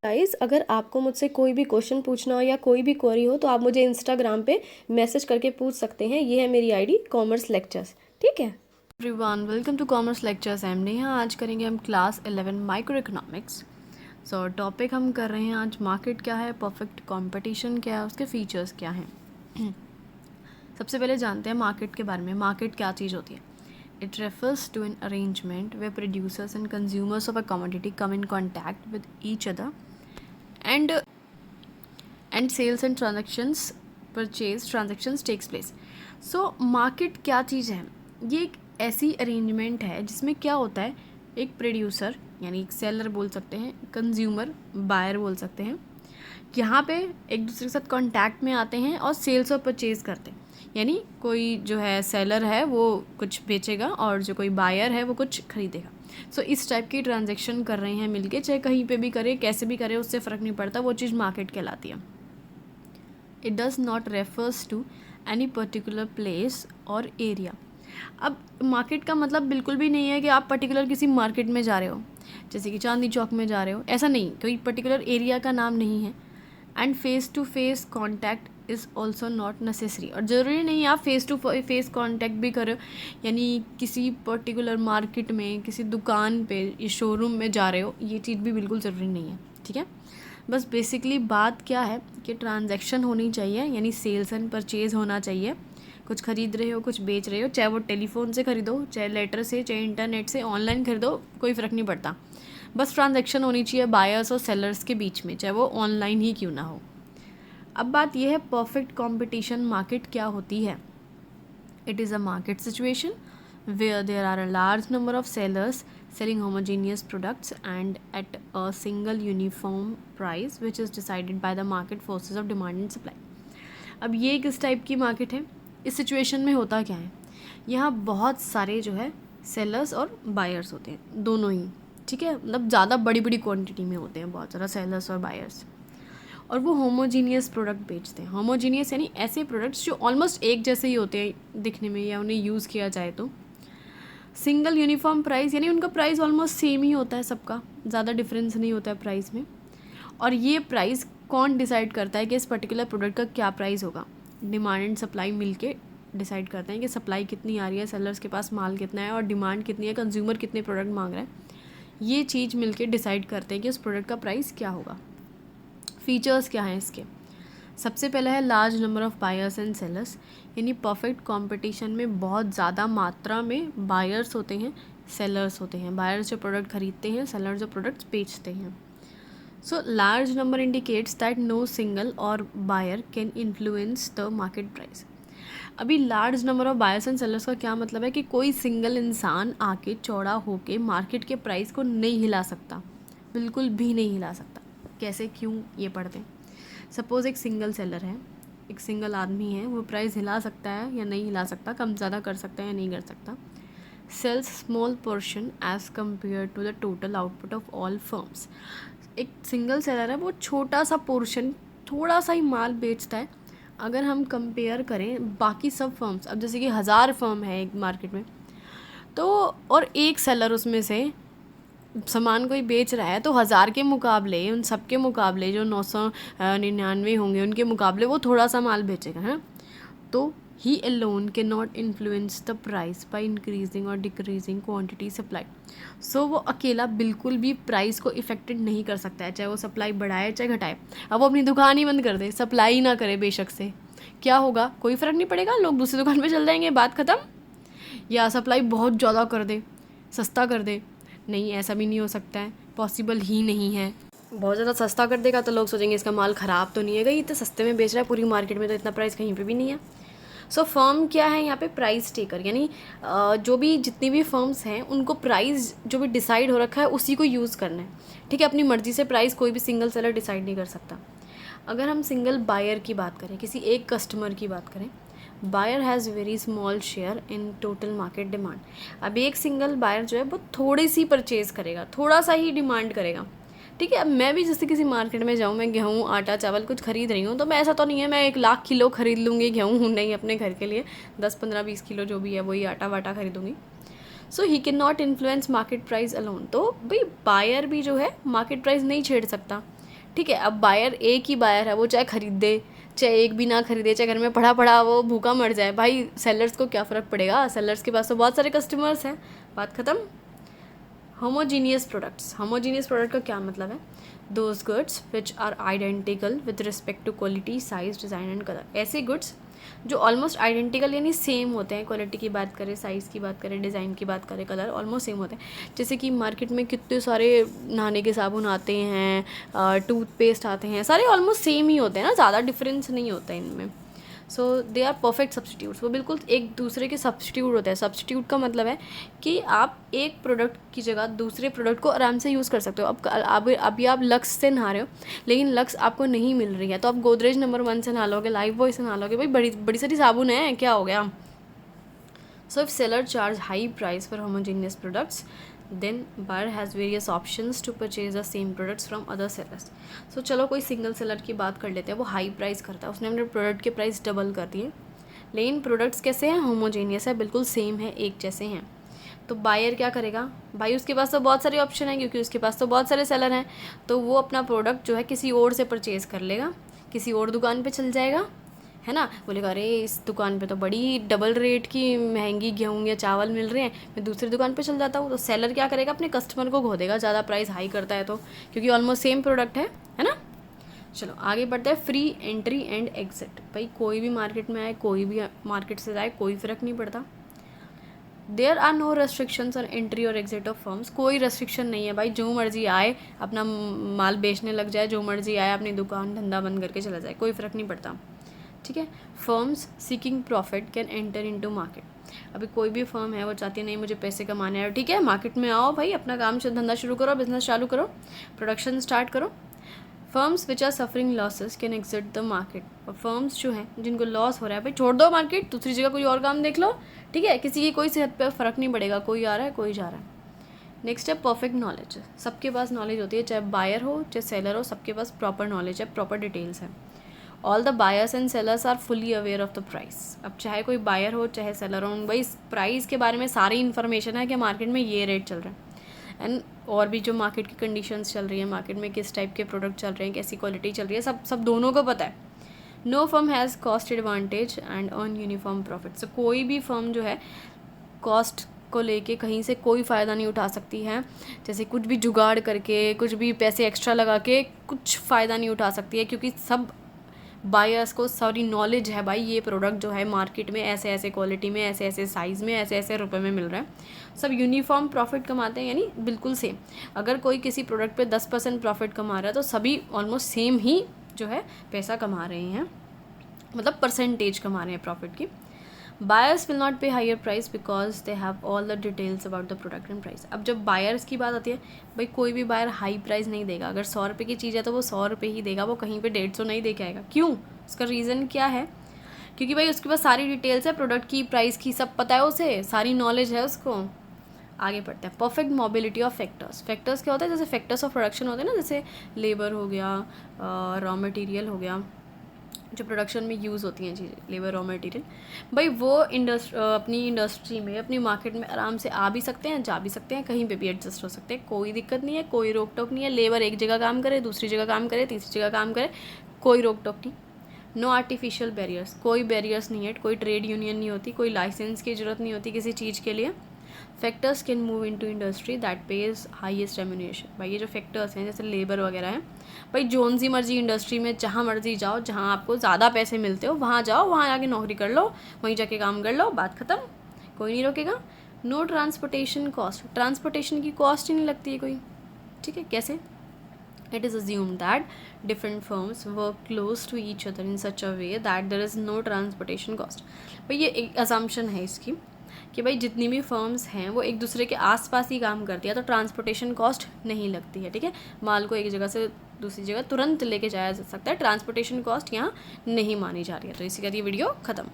Guys, अगर आपको मुझसे कोई भी क्वेश्चन पूछना हो या कोई भी क्वेरी हो तो आप मुझे इंस्टाग्राम पे मैसेज करके पूछ सकते हैं। ये है मेरी आईडी कॉमर्स लेक्चर्स। ठीक है everyone, welcome to commerce lectures. I am Neha. आज करेंगे हम class 11 micro economics. So topic हम कर रहे हैं आज मार्केट क्या है, परफेक्ट कंपटीशन क्या है, उसके फीचर्स क्या हैं। सबसे पहले जानते हैं मार्केट के बारे में। मार्केट क्या चीज़ होती है? It refers to an arrangement where producers and consumers of a commodity come in contact with each other and sales and purchase transactions takes place. So market क्या चीज़ है? ये एक ऐसी अरेंजमेंट है जिसमें क्या होता है, एक प्रोड्यूसर यानी एक सेलर बोल सकते हैं, कंज्यूमर बायर बोल सकते हैं, यहाँ पे एक दूसरे के साथ कांटेक्ट में आते हैं और सेल्स और परचेज़ करते हैं। यानी कोई जो है सेलर है वो कुछ बेचेगा और जो कोई बायर है वो कुछ खरीदेगा। सो इस टाइप की ट्रांजैक्शन कर रहे हैं मिलके, चाहे कहीं पे भी करे, कैसे भी करे, उससे फ़र्क नहीं पड़ता, वो चीज़ मार्केट कहलाती है। It does not refers to any particular place और एरिया। अब मार्केट का मतलब बिल्कुल भी नहीं है कि आप पर्टिकुलर किसी मार्केट में जा रहे हो, जैसे कि चांदनी चौक में जा रहे हो, ऐसा नहीं, कोई पर्टिकुलर एरिया का नाम नहीं है। And face to face contact is also not necessary. और ज़रूरी नहीं आप फेस टू फेस कॉन्टैक्ट भी करो, यानी किसी पर्टिकुलर मार्केट में, किसी दुकान पे या शोरूम में जा रहे हो, ये चीज़ भी बिल्कुल ज़रूरी नहीं है। ठीक है, बस बेसिकली बात क्या है कि ट्रांजैक्शन होनी चाहिए, यानी सेल्स एंड परचेज़ होना चाहिए। कुछ खरीद रहे हो, कुछ बेच रहे हो, चाहे वो टेलीफोन से खरीदो, चाहे लेटर से, चाहे इंटरनेट से, ऑनलाइन खरीदो, कोई फ़र्क नहीं पड़ता। बस ट्रांजैक्शन होनी चाहिए बायर्स और सेलर्स के बीच में, चाहे वो ऑनलाइन ही क्यों ना हो। अब बात यह है परफेक्ट कंपटीशन मार्केट क्या होती है। It is a market situation where there are a large number of sellers selling homogeneous products and at a single uniform price which is decided by the market forces of demand and supply. अब ये किस type की market है? इस situation में होता क्या है, यहाँ बहुत सारे जो है सेलर्स और बायर्स होते हैं, दोनों ही। ठीक है, मतलब ज़्यादा बड़ी बड़ी क्वांटिटी में होते हैं बहुत ज़्यादा सेलर्स और बायर्स, और वो होमोजीनियस प्रोडक्ट बेचते हैं। होमोजीनियस यानी ऐसे प्रोडक्ट्स जो ऑलमोस्ट एक जैसे ही होते हैं दिखने में या उन्हें यूज़ किया जाए तो। सिंगल यूनिफॉर्म प्राइस यानी उनका प्राइस ऑलमोस्ट सेम ही होता है सबका, ज़्यादा डिफरेंस नहीं होता है प्राइस में। और ये प्राइस कौन डिसाइड करता है कि इस पर्टिकुलर प्रोडक्ट का क्या प्राइस होगा? डिमांड एंड सप्लाई मिलके डिसाइड करते हैं कि सप्लाई कितनी आ रही है, सेलर्स के पास माल कितना है, और डिमांड कितनी है, कंज्यूमर कितने प्रोडक्ट मांग रहा है। ये चीज़ मिलके डिसाइड करते हैं कि उस प्रोडक्ट का प्राइस क्या होगा। फीचर्स क्या हैं इसके? सबसे पहला है large number of buyers and sellers, यानी परफेक्ट कंपटीशन में बहुत ज़्यादा मात्रा में बायर्स होते हैं, सेलर्स होते हैं। बायर्स जो प्रोडक्ट खरीदते हैं, सेलर्स जो प्रोडक्ट्स बेचते हैं। So large number indicates that no single or buyer can influence the market price. अभी large number of buyers and sellers का क्या मतलब है कि कोई सिंगल इंसान आके चौड़ा होके मार्केट के प्राइस को नहीं हिला सकता, बिल्कुल भी नहीं हिला सकता। कैसे, क्यों, ये पढ़ते हैं। सपोज़ एक सिंगल सेलर है, एक सिंगल आदमी है, वो प्राइस हिला सकता है या नहीं हिला सकता, कम ज़्यादा कर सकता है या नहीं कर सकता। Sells small portion as compare to the total output of all firms. एक सिंगल सेलर है, वो छोटा सा पोर्शन, थोड़ा सा ही माल बेचता है अगर हम कंपेयर करें बाकी सब फर्म्स। अब जैसे कि 1000 फर्म है एक मार्केट में, तो और एक सेलर उसमें से सामान कोई बेच रहा है, तो 1000 के मुकाबले, उन सब के मुकाबले जो 999 होंगे उनके मुकाबले वो थोड़ा सा माल बेचेगा, है। तो ही alone can not influence the price by increasing और डिक्रीजिंग क्वांटिटी सप्लाई। सो वो अकेला बिल्कुल भी प्राइस को इफेक्टेड नहीं कर सकता है, चाहे वो सप्लाई बढ़ाए चाहे घटाए। अब वो अपनी दुकान ही बंद कर दे, सप्लाई ही ना करे बेशक से, क्या होगा? कोई फ़र्क नहीं पड़ेगा, लोग दूसरी दुकान पे चल जाएंगे, बात ख़त्म। या सप्लाई बहुत ज़्यादा कर दे, सस्ता कर दे, नहीं, ऐसा भी नहीं हो सकता है, पॉसिबल ही नहीं है। बहुत ज़्यादा सस्ता कर देगा तो लोग सोचेंगे इसका माल ख़राब तो नहीं है, ये तो सस्ते में बेच रहा है, पूरी मार्केट में तो इतना प्राइस कहीं पे भी नहीं है। सो फर्म क्या है यहाँ पे? प्राइस टेकर, यानी जो भी जितनी भी फर्म्स हैं उनको प्राइस जो भी डिसाइड हो रखा है उसी को यूज़ करना है। ठीक है, अपनी मर्ज़ी से प्राइस कोई भी सिंगल सेलर डिसाइड नहीं कर सकता। अगर हम सिंगल बायर की बात करें, किसी एक कस्टमर की बात करें, buyer has very small share in total market demand. अब एक सिंगल बायर जो है वो थोड़ी सी परचेज़ करेगा, थोड़ा सा ही डिमांड करेगा। ठीक है, अब मैं भी जैसे किसी मार्केट में जाऊँ, मैं गेहूँ, आटा, चावल कुछ खरीद रही हूँ, तो मैं, ऐसा तो नहीं है मैं 1,00,000 किलो खरीद लूँगी गेहूँ, नहीं, अपने घर के लिए 10, 15, 20 किलो जो भी है वही आटा वाटा खरीदूँगी। So he can not influence market price alone. तो भाई बायर भी जो है मार्केट प्राइस नहीं छेड़ सकता, ठीक है। अब बायर एक ही बायर है, वो चाहे खरीदे चाहे एक भी ना खरीदे, चाहे घर में पड़ा पड़ा वो भूखा मर जाए, भाई सेलर्स को क्या फ़र्क पड़ेगा, सेलर्स के पास तो बहुत सारे कस्टमर्स हैं, बात ख़त्म। होमोजीनियस प्रोडक्ट्स, होमोजीनियस प्रोडक्ट का क्या मतलब है, those goods which are identical with respect to quality, size, design and colour. ऐसे गुड्स जो ऑलमोस्ट आइडेंटिकल यानी सेम होते हैं, क्वालिटी की बात करें, साइज़ की बात करें, डिज़ाइन की बात करें, कलर ऑलमोस्ट सेम होते हैं। जैसे कि मार्केट में कितने सारे नहाने के साबुन आते हैं, टूथपेस्ट आते हैं, सारे ऑलमोस्ट सेम ही होते हैं ना, ज़्यादा डिफरेंस नहीं होता है इनमें। सो दे आर परफेक्ट सब्सटीट्यूट्स, वो बिल्कुल एक दूसरे के सब्सटीट्यूट होते हैं। सब्सटीट्यूट का मतलब है कि आप एक प्रोडक्ट की जगह दूसरे प्रोडक्ट को आराम से यूज़ कर सकते हो। अब अभी आप लक्स से नहा रहे हो, लेकिन लक्स आपको नहीं मिल रही है, तो आप गोदरेज नंबर 1 से नहा लोगे, लाइफ बॉय से नहा लोगे, भाई बड़ी बड़ी सारी साबुन है, क्या हो गया। So if seller charge high price for homogeneous products, then buyer has various options to purchase the same products from other sellers। so चलो कोई सिंगल सेलर की बात कर लेते हैं, वो हाई प्राइस करता है, उसने अपने प्रोडक्ट के प्राइस डबल कर दिए, लेकिन प्रोडक्ट्स कैसे हैं, होमोजेनियस है, बिल्कुल सेम है, एक जैसे हैं। तो बायर क्या करेगा, भाई उसके पास तो बहुत सारे ऑप्शन हैं, क्योंकि उसके पास तो बहुत सारे सेलर हैं, तो वो अपना प्रोडक्ट जो है किसी और से परचेज़ कर लेगा, किसी और दुकान पे चल जाएगा, है ना, बोलेगा अरे इस दुकान पे तो बड़ी डबल रेट की महंगी गेहूँ या चावल मिल रहे हैं, मैं दूसरी दुकान पे चल जाता हूँ। तो सेलर क्या करेगा, अपने कस्टमर को खो देगा, ज़्यादा प्राइस हाई करता है तो, क्योंकि ऑलमोस्ट सेम प्रोडक्ट है ना। चलो आगे बढ़ते हैं, फ्री एंट्री एंड एग्जिट। भाई कोई भी मार्केट में आए, कोई भी मार्केट से जाए, कोई फ़र्क नहीं पड़ता। There are no restrictions on entry और एग्जिट ऑफ फर्म्स, कोई रेस्ट्रिक्शन नहीं है भाई, जो मर्जी आए अपना माल बेचने लग जाए, जो मर्जी आए अपनी दुकान धंधा बंद करके चला जाए, कोई फ़र्क नहीं पड़ता, ठीक है। Firms seeking profit can enter into market. अभी कोई भी फर्म है वो चाहती है नहीं मुझे पैसे कमाने हैं, ठीक है, मार्केट में आओ भाई, अपना काम धंधा शुरू करो, बिजनेस चालू करो, प्रोडक्शन स्टार्ट करो। Firms which are suffering losses can exit the market. और फर्म्स जो हैं जिनको लॉस हो रहा है, भाई छोड़ दो मार्केट, दूसरी जगह कोई और काम देख लो, ठीक है, किसी की कोई सेहत पर फ़र्क नहीं पड़ेगा, कोई आ रहा है कोई जा रहा है। नेक्स्ट है परफेक्ट नॉलेज, सबके पास नॉलेज होती है, चाहे बायर हो चाहे सेलर हो, सबके पास प्रॉपर नॉलेज है, प्रॉपर डिटेल्स है। All the buyers and sellers are fully aware of the price. अब चाहे कोई बायर हो चाहे सेलर हो, भाई प्राइस के बारे में सारी इन्फॉर्मेशन है कि मार्केट में ये रेट चल रहा है, एंड और भी जो मार्केट की कंडीशंस चल रही है, मार्केट में किस टाइप के प्रोडक्ट चल रहे हैं, कैसी क्वालिटी चल रही है, सब दोनों को पता है। No firm has cost advantage and earn uniform profit. So कोई भी फर्म जो है कॉस्ट को लेके कहीं से कोई फ़ायदा नहीं उठा सकती है, जैसे कुछ भी जुगाड़ करके, कुछ भी पैसे एक्स्ट्रा लगा के कुछ फ़ायदा नहीं उठा सकती है, क्योंकि सब बायर्स को सारी नॉलेज है, भाई ये प्रोडक्ट जो है मार्केट में ऐसे ऐसे क्वालिटी में, ऐसे ऐसे साइज़ में, ऐसे ऐसे रुपए में मिल रहा है, सब यूनिफॉर्म प्रॉफिट कमाते हैं, यानी बिल्कुल सेम। अगर कोई किसी प्रोडक्ट पे 10% प्रॉफिट कमा रहा है, तो सभी ऑलमोस्ट सेम ही जो है पैसा कमा रहे हैं, मतलब परसेंटेज कमा रहे हैं प्रॉफिट की। Buyers will not pay higher price because they have all the details about the product and price. अब जब बायर्स की बात आती है, भाई कोई भी बायर हाई प्राइस नहीं देगा, अगर 100 रुपये की चीज़ है तो वो 100 रुपये ही देगा, वो कहीं पे 150 नहीं दे के आएगा। क्यों, उसका रीज़न क्या है, क्योंकि भाई उसके पास सारी डिटेल्स है प्रोडक्ट की, प्राइस की, सब पता है उसे, सारी नॉलेज है उसको। आगे बढ़ते हैं, perfect mobility of factors. Factors क्या होता है, जैसे फैक्टर्स ऑफ प्रोडक्शन होते हैं ना, जैसे लेबर हो गया, रॉ मटेरियल हो गया, जो प्रोडक्शन में यूज़ होती हैं चीज़ें, लेबर, रॉ मटेरियल, भाई वो अपनी इंडस्ट्री में, अपनी मार्केट में आराम से आ भी सकते हैं, जा भी सकते हैं, कहीं पे भी एडजस्ट हो सकते हैं, कोई दिक्कत नहीं है, कोई रोक टोक नहीं है। लेबर एक जगह काम करे, दूसरी जगह काम करे, तीसरी जगह काम करे, कोई रोक टोक नहीं। नो आर्टिफिशियल बैरियर्स, कोई बैरियर्स नहीं है, कोई ट्रेड यूनियन नहीं होती, कोई लाइसेंस की ज़रूरत नहीं होती किसी चीज़ के लिए। Factors can move into industry that page highest remuneration. भाई ये जो फैक्टर्स हैं जैसे लेबर वगैरह हैं, भाई जोन सी मर्जी इंडस्ट्री में जहाँ मर्जी जाओ, जहाँ आपको ज़्यादा पैसे मिलते हो वहाँ जाओ, वहाँ जाके नौकरी कर लो, वहीं जाके काम कर लो, बात ख़त्म, कोई नहीं रोकेगा। नो ट्रांसपोर्टेशन कॉस्ट, ट्रांसपोर्टेशन की कॉस्ट ही नहीं लगती है कोई, ठीक है। कैसे, it is assumed that different firms work close to each other in such a way that there is no transportation cost। भाई ये एक assumption है इसकी कि भाई जितनी भी फर्म्स हैं वो एक दूसरे के आसपास ही काम करती है, तो ट्रांसपोर्टेशन कॉस्ट नहीं लगती है, ठीक है। माल को एक जगह से दूसरी जगह तुरंत लेके जाया जा सकता है, ट्रांसपोर्टेशन कॉस्ट यहाँ नहीं मानी जा रही है। तो इसी का ये वीडियो ख़त्म।